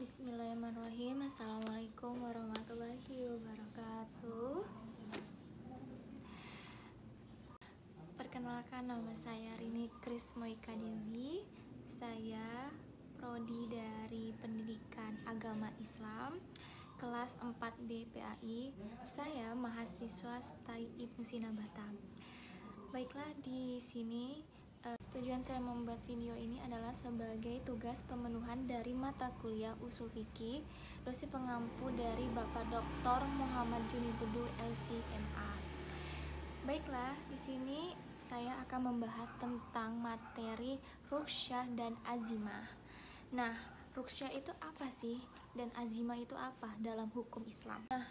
Bismillahirrahmanirrahim. Assalamualaikum warahmatullahi wabarakatuh. Perkenalkan, nama saya Rini Krismoika Dewi. Saya prodi dari Pendidikan Agama Islam kelas 4B PAI. Saya mahasiswa STAI Ibnu Sina Batam. Baiklah, di sini tujuan saya membuat video ini adalah sebagai tugas pemenuhan dari mata kuliah Ushul Fikih, dosen pengampu dari Bapak Dr. Muhammad Junibudul LC.MA. Baiklah, di sini saya akan membahas tentang materi ruqyah dan azimah. Nah, ruqyah itu apa sih dan azimah itu apa dalam hukum Islam? Nah,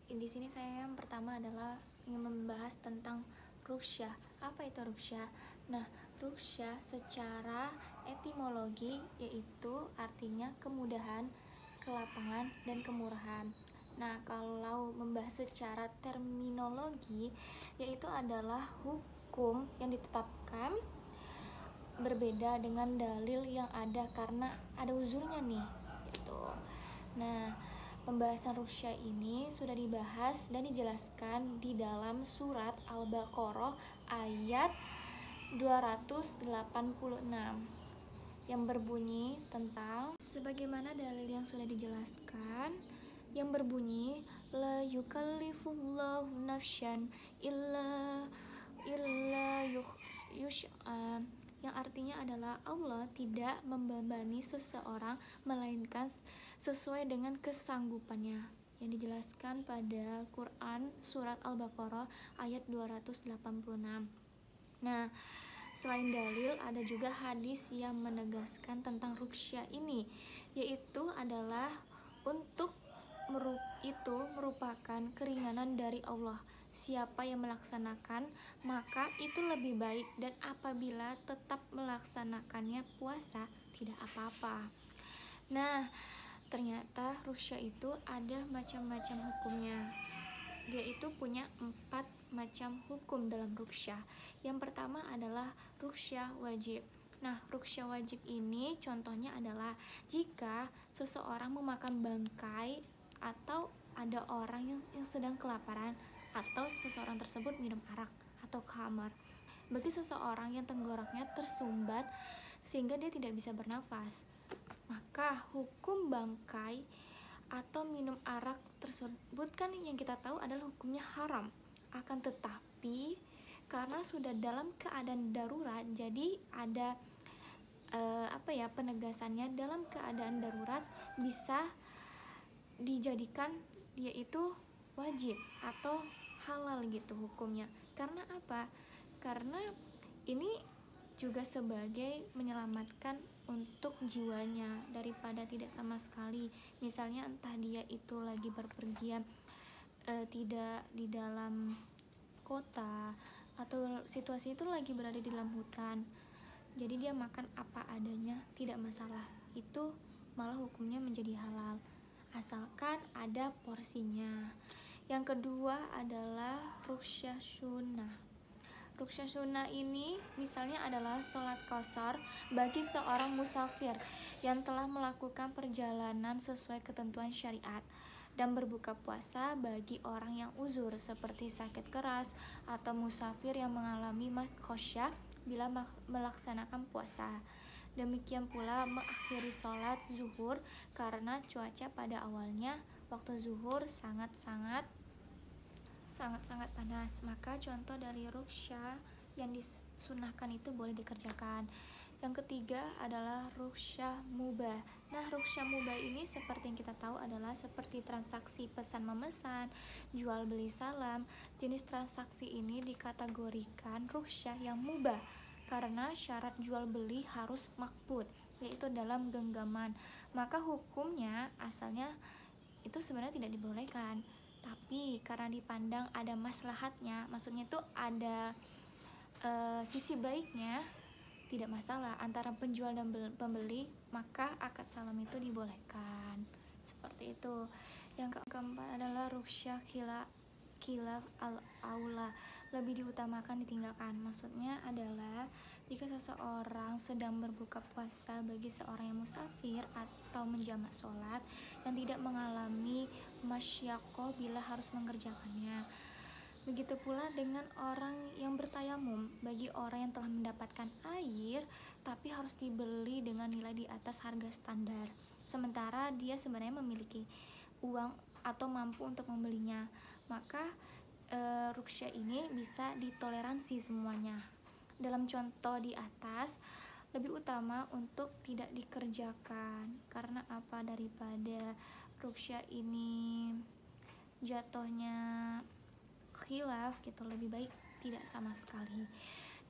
di sini saya yang pertama adalah ingin membahas tentang ruqyah. Apa itu ruqyah? Nah, ruqyah secara etimologi yaitu artinya kemudahan, kelapangan, dan kemurahan. Nah, kalau membahas secara terminologi yaitu adalah hukum yang ditetapkan berbeda dengan dalil yang ada karena ada uzurnya nih gitu. Nah, pembahasan ruqyah ini sudah dibahas dan dijelaskan di dalam surat Al-Baqarah ayat 286 yang berbunyi tentang sebagaimana dalil yang sudah dijelaskan, yang berbunyi la yukallifullahu nafsan illa yus'a, yang artinya adalah Allah tidak membebani seseorang melainkan sesuai dengan kesanggupannya, yang dijelaskan pada Quran surat Al-Baqarah ayat 286. Nah, selain dalil ada juga hadis yang menegaskan tentang ruqyah ini, yaitu adalah untuk itu merupakan keringanan dari Allah. Siapa yang melaksanakan maka itu lebih baik, dan apabila tetap melaksanakannya puasa tidak apa-apa. Nah, ternyata ruqyah itu ada macam-macam hukumnya. Dia itu punya 4 macam hukum dalam ruqyah. Yang pertama adalah ruqyah wajib. Nah, ruqyah wajib ini contohnya adalah jika seseorang memakan bangkai atau ada orang yang sedang kelaparan, atau seseorang tersebut minum arak atau khamar. Bagi seseorang yang tenggorokannya tersumbat sehingga dia tidak bisa bernafas, maka hukum bangkai atau minum arak tersebut kan yang kita tahu adalah hukumnya haram. Akan tetapi karena sudah dalam keadaan darurat, jadi ada penegasannya dalam keadaan darurat bisa dijadikan dia itu wajib atau halal gitu hukumnya. Karena apa? Karena ini juga sebagai menyelamatkan untuk jiwanya daripada tidak sama sekali. Misalnya entah dia itu lagi berpergian tidak di dalam kota, atau situasi itu lagi berada di dalam hutan, jadi dia makan apa adanya tidak masalah, itu malah hukumnya menjadi halal asalkan ada porsinya. Yang kedua adalah ruqyah sunnah. Ruqyah sunnah ini misalnya adalah sholat qashar bagi seorang musafir yang telah melakukan perjalanan sesuai ketentuan syariat, dan berbuka puasa bagi orang yang uzur seperti sakit keras atau musafir yang mengalami makhosyah bila melaksanakan puasa. Demikian pula mengakhiri sholat zuhur karena cuaca pada awalnya waktu zuhur sangat-sangat panas, maka contoh dari ruqyah yang disunahkan itu boleh dikerjakan. Yang ketiga adalah ruqyah mubah. Nah, ruqyah mubah ini seperti yang kita tahu adalah seperti transaksi pesan memesan, jual beli salam. Jenis transaksi ini dikategorikan ruqyah yang mubah karena syarat jual beli harus makbud, yaitu dalam genggaman. Maka hukumnya asalnya itu sebenarnya tidak dibolehkan, tapi karena dipandang ada maslahatnya, maksudnya itu ada sisi baiknya, tidak masalah antara penjual dan pembeli, maka akad salam itu dibolehkan. Seperti itu. Yang keempat adalah ruqyah khilaf al-aula, lebih diutamakan ditinggalkan. Maksudnya adalah jika seseorang sedang berbuka puasa bagi seorang yang musafir atau menjamak sholat yang tidak mengalami masyaqqah bila harus mengerjakannya. Begitu pula dengan orang yang bertayamum bagi orang yang telah mendapatkan air tapi harus dibeli dengan nilai di atas harga standar, sementara dia sebenarnya memiliki uang atau mampu untuk membelinya, maka ruksya ini bisa ditoleransi semuanya. Dalam contoh di atas, lebih utama untuk tidak dikerjakan. Karena apa? Daripada ruksya ini jatuhnya khilaf gitu, lebih baik tidak sama sekali.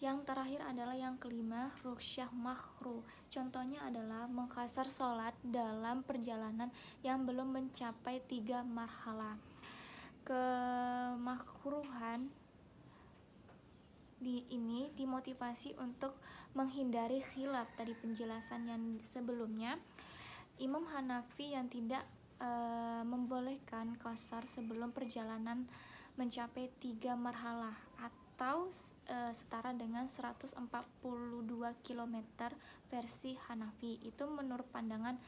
Yang terakhir adalah yang kelima, ruksyah makruh. Contohnya adalah mengqasar sholat dalam perjalanan yang belum mencapai 3 marhalah. Kemakruhan ini dimotivasi untuk menghindari khilaf tadi penjelasan yang sebelumnya. Imam Hanafi yang tidak membolehkan qasar sebelum perjalanan mencapai 3 marhalah atau setara dengan 142 km versi Hanafi. Itu menurut pandangan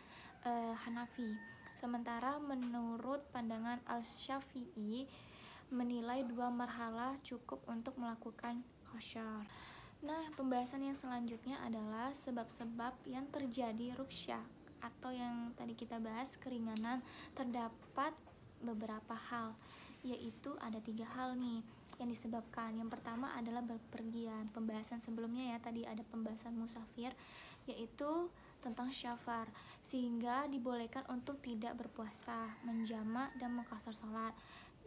Hanafi. Sementara menurut pandangan Al-Syafi'i menilai 2 marhalah cukup untuk melakukan qasar. Nah, pembahasan yang selanjutnya adalah sebab-sebab yang terjadi ruksyah atau yang tadi kita bahas keringanan. Terdapat beberapa hal, yaitu ada 3 hal nih yang disebabkan. Yang pertama adalah bepergian. Pembahasan sebelumnya ya, tadi ada pembahasan musafir, yaitu tentang syafar, sehingga dibolehkan untuk tidak berpuasa, menjamak dan mengqasar sholat,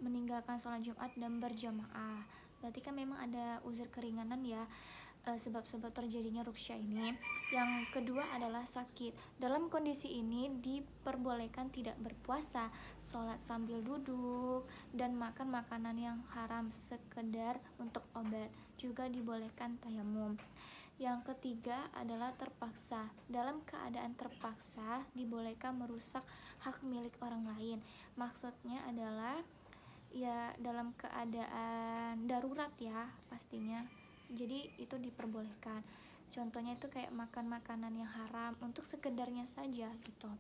meninggalkan sholat Jumat dan berjamaah. Berarti kan memang ada uzur keringanan ya, sebab-sebab terjadinya ruksyah ini. Yang kedua adalah sakit. Dalam kondisi ini diperbolehkan tidak berpuasa, sholat sambil duduk, dan makan makanan yang haram sekedar untuk obat. Juga dibolehkan tayamum. Yang ketiga adalah terpaksa. Dalam keadaan terpaksa dibolehkan merusak hak milik orang lain. Maksudnya adalah ya dalam keadaan darurat ya pastinya. Jadi itu diperbolehkan. Contohnya itu kayak makan makanan yang haram untuk sekedarnya saja gitu.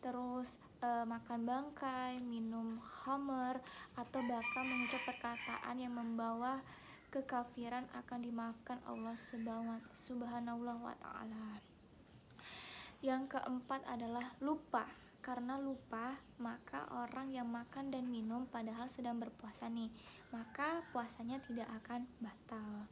Terus makan bangkai, minum khamr, atau bahkan mengucap perkataan yang membawa kekafiran akan dimaafkan Allah subhanahu wa ta'ala. Yang keempat adalah lupa. Karena lupa, maka orang yang makan dan minum padahal sedang berpuasa nih, maka puasanya tidak akan batal.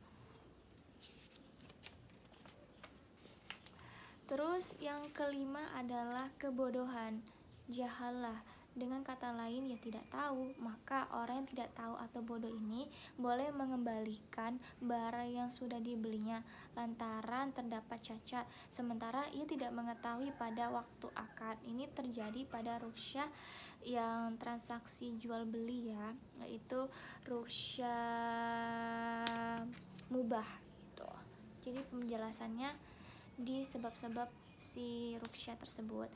Terus yang kelima adalah kebodohan, jahalah. Dengan kata lain ya tidak tahu. Maka orang yang tidak tahu atau bodoh ini boleh mengembalikan barang yang sudah dibelinya lantaran terdapat cacat, sementara ia tidak mengetahui pada waktu akad. Ini terjadi pada ruksyah yang transaksi jual beli ya, yaitu ruksyah mubah gitu. Jadi penjelasannya di sebab-sebab si ruksyah tersebut.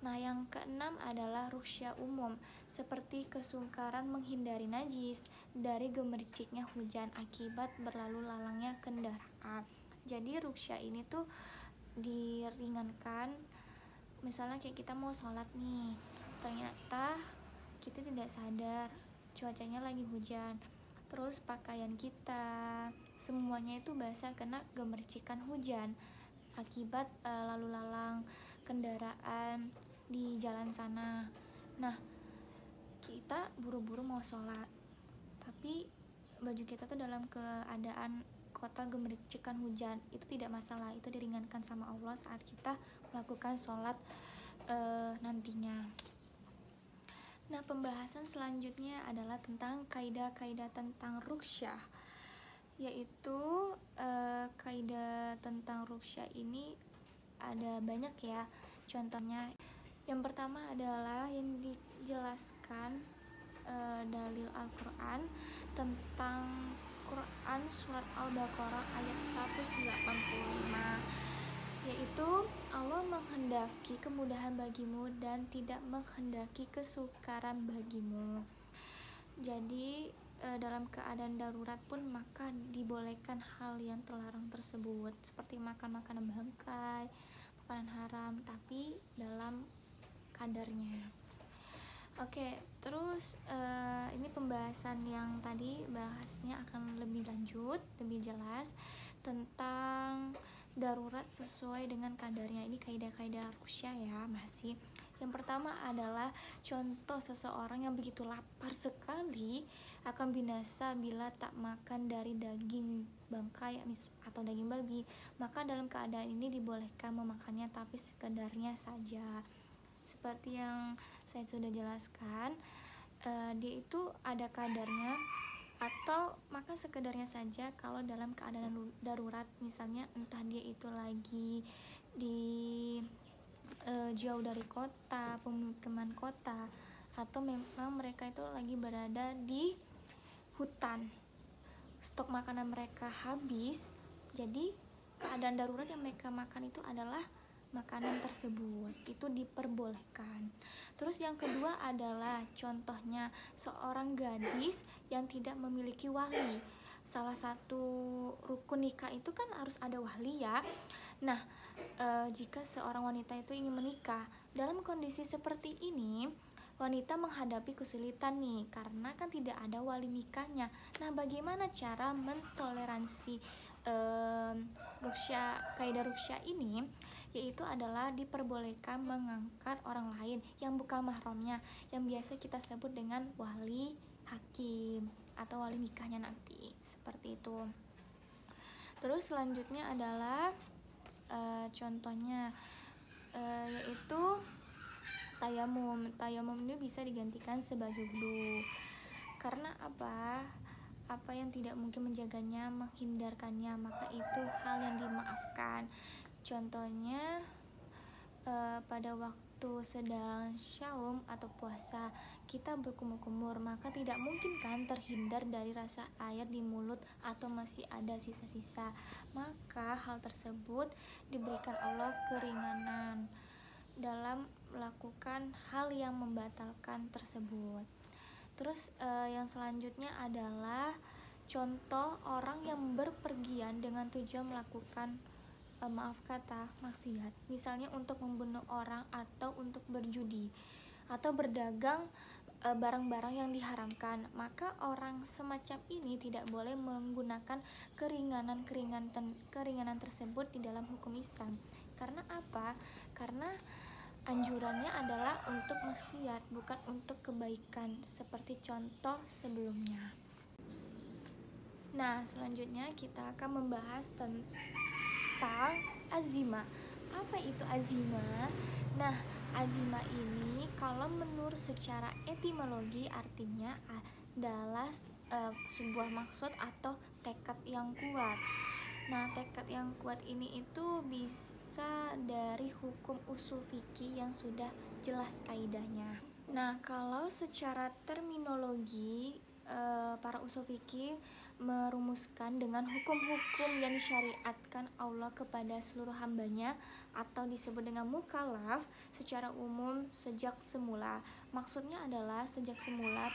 Nah, yang keenam adalah ruksyah umum, seperti kesungkaran menghindari najis dari gemericiknya hujan akibat berlalu lalangnya kendaraan. Jadi ruksyah ini tuh diringankan. Misalnya kayak kita mau sholat nih, ternyata kita tidak sadar cuacanya lagi hujan, terus pakaian kita semuanya itu basah kena gemercikan hujan akibat lalu lalang kendaraan di jalan sana. Nah, kita buru-buru mau sholat, tapi baju kita tuh dalam keadaan kotor gemericikan hujan. Itu tidak masalah, itu diringankan sama Allah saat kita melakukan sholat nantinya. Nah, pembahasan selanjutnya adalah tentang kaidah-kaidah tentang ruksyah, yaitu kaidah tentang ruksyah ini ada banyak ya. Contohnya yang pertama adalah yang dijelaskan dalil Al-Quran tentang Quran surat Al-Baqarah ayat 185, yaitu Allah menghendaki kemudahan bagimu dan tidak menghendaki kesukaran bagimu. Jadi dalam keadaan darurat pun maka dibolehkan hal yang terlarang tersebut, seperti makan makanan bangkai, makanan haram, tapi dalam kadarnya. Oke, terus ini pembahasan yang tadi bahasnya akan lebih lanjut, lebih jelas tentang darurat sesuai dengan kadarnya. Ini kaidah-kaidah rusyah ya, masih. Yang pertama adalah contoh seseorang yang begitu lapar sekali akan binasa bila tak makan dari daging bangkai atau daging babi, maka dalam keadaan ini dibolehkan memakannya tapi sekedarnya saja. Seperti yang saya sudah jelaskan, dia itu ada kadarnya atau makan sekedarnya saja kalau dalam keadaan darurat, misalnya entah dia itu lagi di jauh dari kota, pemukiman kota, atau memang mereka itu lagi berada di hutan, stok makanan mereka habis, jadi keadaan darurat yang mereka makan itu adalah makanan tersebut, itu diperbolehkan. Terus yang kedua adalah contohnya seorang gadis yang tidak memiliki wali. Salah satu rukun nikah itu kan harus ada wali ya. Nah, jika seorang wanita itu ingin menikah dalam kondisi seperti ini, wanita menghadapi kesulitan nih karena kan tidak ada wali nikahnya. Nah, bagaimana cara mentoleransi kaidah ruksya ini? Yaitu adalah diperbolehkan mengangkat orang lain yang bukan mahramnya, yang biasa kita sebut dengan wali hakim atau wali nikahnya nanti, seperti itu. Terus selanjutnya adalah contohnya yaitu tayamum. Tayamum ini bisa digantikan sebagai wudu. Karena apa yang tidak mungkin menjaganya, menghindarkannya, maka itu hal yang dimaafkan. Contohnya pada waktu sedang syaum atau puasa, kita berkumur-kumur, maka tidak mungkin kan terhindar dari rasa air di mulut atau masih ada sisa-sisa, maka hal tersebut diberikan Allah keringanan dalam melakukan hal yang membatalkan tersebut. Terus yang selanjutnya adalah contoh orang yang berpergian dengan tujuan melakukan maksiat, misalnya untuk membunuh orang atau untuk berjudi atau berdagang barang-barang yang diharamkan, maka orang semacam ini tidak boleh menggunakan keringanan tersebut di dalam hukum Islam. Karena apa? Karena anjurannya adalah untuk maksiat, bukan untuk kebaikan, seperti contoh sebelumnya. Nah, selanjutnya kita akan membahas tentang azimah. Apa itu azimah? Nah, azimah ini kalau menurut secara etimologi artinya adalah sebuah maksud atau tekad yang kuat. Nah, tekad yang kuat ini itu bisa dari hukum usul fikih yang sudah jelas kaidahnya. Nah, kalau secara terminologi para usul fikih merumuskan dengan hukum-hukum yang disyariatkan Allah kepada seluruh hambanya atau disebut dengan mukallaf secara umum sejak semula. Maksudnya adalah sejak semula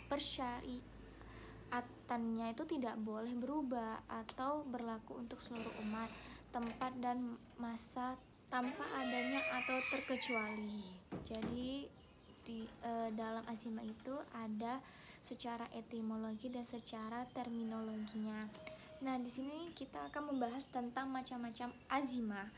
persyariatannya itu tidak boleh berubah atau berlaku untuk seluruh umat, tempat dan masa tanpa adanya atau terkecuali. Jadi di dalam azimah itu ada secara etimologi dan secara terminologinya. Nah, di sini kita akan membahas tentang macam-macam azimah.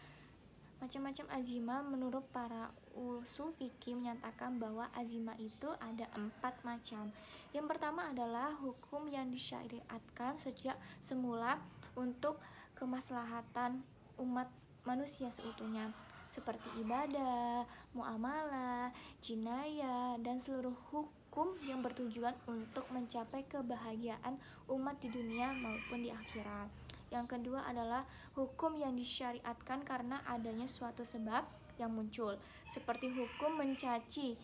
Macam-macam azimah menurut para usul fikih menyatakan bahwa azimah itu ada 4 macam. Yang pertama adalah hukum yang disyariatkan sejak semula untuk kemaslahatan umat manusia seutuhnya, seperti ibadah, muamalah, jinayah, dan seluruh hukum yang bertujuan untuk mencapai kebahagiaan umat di dunia maupun di akhirat. Yang kedua adalah hukum yang disyariatkan karena adanya suatu sebab yang muncul, seperti hukum mencaci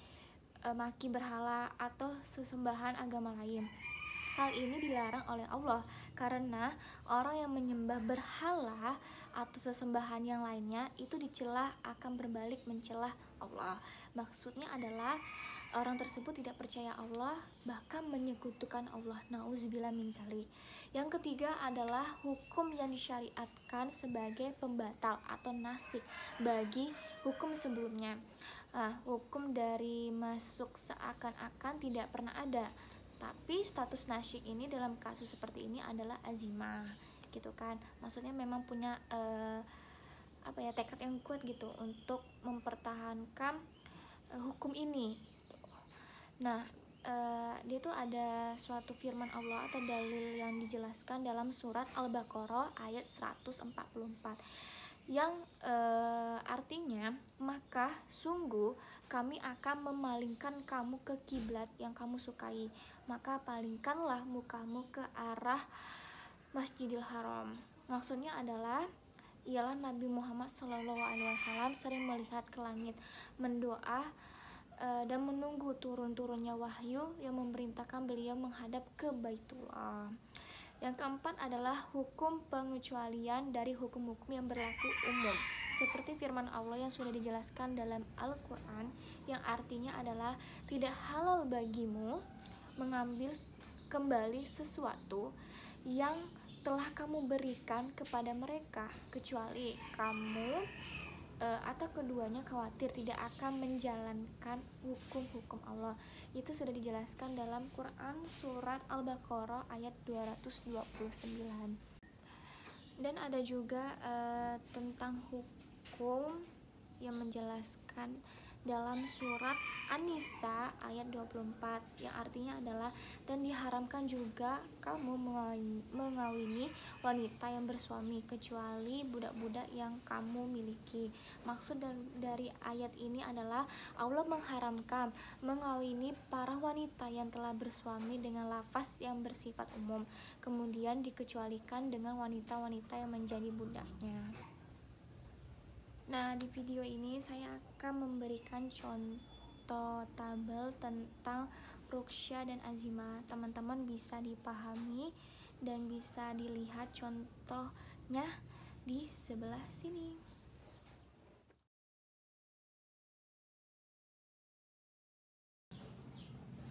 maki berhala atau sesembahan agama lain. Hal ini dilarang oleh Allah karena orang yang menyembah berhala atau sesembahan yang lainnya itu dicela akan berbalik mencela Allah. Maksudnya adalah orang tersebut tidak percaya Allah, bahkan menyekutukan Allah. Nauzubillah min zalik. Yang ketiga adalah hukum yang disyariatkan sebagai pembatal atau nasik bagi hukum sebelumnya. Hukum dari masuk seakan-akan tidak pernah ada, tapi status nasyik ini dalam kasus seperti ini adalah azimah gitu kan. Maksudnya memang punya tekad yang kuat gitu untuk mempertahankan hukum ini. Nah, dia tuh ada suatu firman Allah atau dalil yang dijelaskan dalam surat Al-Baqarah ayat 144 yang artinya, maka sungguh kami akan memalingkan kamu ke kiblat yang kamu sukai, maka palingkanlah mukamu ke arah Masjidil Haram. Maksudnya adalah ialah Nabi Muhammad SAW sering melihat ke langit, mendoa dan menunggu turun-turunnya wahyu yang memerintahkan beliau menghadap ke Baitullah. Yang keempat adalah hukum pengecualian dari hukum-hukum yang berlaku umum, seperti firman Allah yang sudah dijelaskan dalam Al-Quran, yang artinya adalah tidak halal bagimu mengambil kembali sesuatu yang telah kamu berikan kepada mereka, kecuali kamu atau keduanya khawatir tidak akan menjalankan hukum-hukum Allah. Itu sudah dijelaskan dalam Quran surat Al-Baqarah ayat 229. Dan ada juga tentang hukum yang menjelaskan dalam surat An-Nisa ayat 24, yang artinya adalah dan diharamkan juga kamu mengawini wanita yang bersuami kecuali budak-budak yang kamu miliki. Maksud dari ayat ini adalah Allah mengharamkan mengawini para wanita yang telah bersuami dengan lafaz yang bersifat umum, kemudian dikecualikan dengan wanita-wanita yang menjadi budaknya. Nah, di video ini saya akan memberikan contoh tabel tentang ruqyah dan azimah. Teman-teman bisa dipahami dan bisa dilihat contohnya di sebelah sini.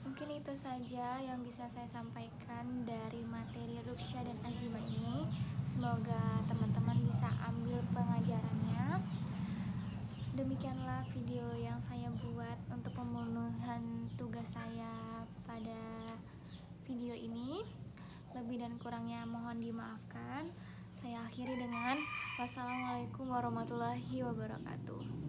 Mungkin itu saja yang bisa saya sampaikan dari materi ruqyah dan azimah ini. Semoga teman-teman bisa ambil pengajarannya. Demikianlah video yang saya buat untuk pemenuhan tugas saya pada video ini. Lebih dan kurangnya mohon dimaafkan. Saya akhiri dengan wassalamualaikum warahmatullahi wabarakatuh.